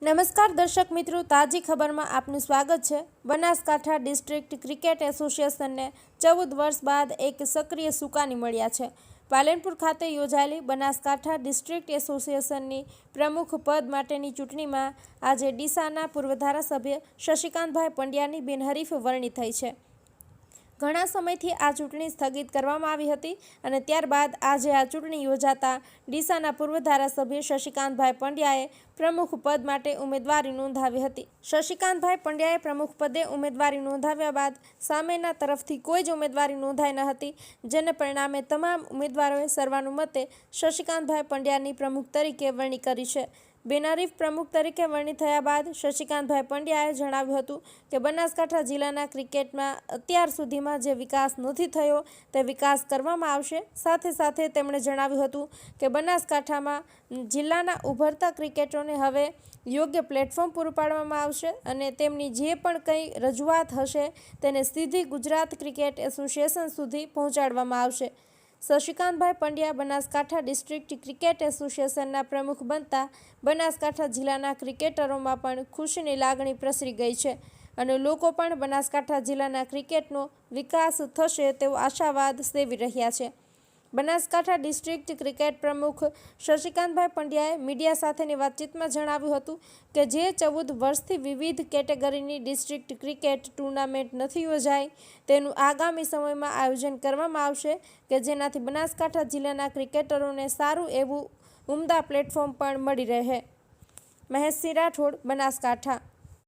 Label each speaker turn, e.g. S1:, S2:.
S1: નમસ્કાર દર્શક મિત્રો, તાજી ખબરમાં આપનું સ્વાગત છે। બનાસકાંઠા ડિસ્ટ્રિક્ટ ક્રિકેટ એસોસિએશનને 14 વર્ષ બાદ એક સક્રિય સુકાની મળ્યા છે। પાલનપુર ખાતે યોજાયેલી બનાસકાંઠા ડિસ્ટ્રિક્ટ એસોસિએશનની પ્રમુખ પદ માટેની ચૂંટણીમાં આજે ડીસાના પૂર્વ ધારાસભ્ય શશિકાંતભાઈ પંડ્યાની બિનહરીફ વરણી થઈ છે। ઘણા સમયથી આ ચૂંટણી સ્થગિત કરવામાં આવી હતી અને ત્યારબાદ આજે આ ચૂંટણી યોજાતા ડીસાના પૂર્વ ધારાસભ્ય શશિકાંતભાઈ પંડ્યાએ પ્રમુખ પદ માટે ઉમેદવારી નોંધાવી હતી। શશિકાંતભાઈ પંડ્યાએ પ્રમુખ પદે ઉમેદવારી નોંધાવ્યા બાદ સામેના તરફથી કોઈ જ ઉમેદવારી નોંધાઈ ન હતી, જેને પરિણામે તમામ ઉમેદવારોએ સર્વાનુમતે શશિકાંતભાઈ પંડ્યાની પ્રમુખ તરીકે વરણી કરી છે। બિનહરીફ પ્રમુખ તરીકે વરણી થયા બાદ શશિકાંતભાઈ પંડ્યાએ જણાવ્યું હતું કે બનાસકાંઠા જિલ્લાના ક્રિકેટમાં અત્યાર સુધીમાં જે વિકાસ નથી થયો તે વિકાસ કરવામાં આવશે। સાથે સાથે તેમણે જણાવ્યું હતું કે બનાસકાંઠામાં જિલ્લાના ઉભરતા ક્રિકેટરોને હવે યોગ્ય પ્લેટફોર્મ પૂરું પાડવામાં આવશે અને તેમની જે પણ કંઈ રજૂઆત હશે તેને સીધી ગુજરાત ક્રિકેટ એસોસિએશન સુધી પહોંચાડવામાં આવશે। શશિકાંતભાઈ પંડ્યા બનાસકાંઠા ડિસ્ટ્રિક્ટ ક્રિકેટ એસોસિએશનના પ્રમુખ બનતા બનાસકાંઠા જિલ્લાના ક્રિકેટરોમાં પણ ખુશીની લાગણી પ્રસરી ગઈ છે અને લોકો પણ બનાસકાંઠા જિલ્લાના ક્રિકેટનો વિકાસ થશે તેવો આશાવાદ સેવી રહ્યા છે। બનાસકાંઠા ડિસ્ટ્રિક્ટ ક્રિકેટ પ્રમુખ શશિકાંતભાઈ પંડ્યાએ મીડિયા સાથેની વાતચીતમાં જણાવ્યું હતું કે જે 14 વર્ષથી વિવિધ કેટેગરીની ડિસ્ટ્રિક્ટ ક્રિકેટ ટુર્નામેન્ટ નથી યોજાઈ તેનું આગામી સમયમાં આયોજન કરવામાં આવશે કે જેનાથી બનાસકાંઠા જિલ્લાના ક્રિકેટરોને સારું એવું ઉમદા પ્લેટફોર્મ પણ મળી રહે। મહેશ સિંહ રાઠોડ, બનાસકાંઠા।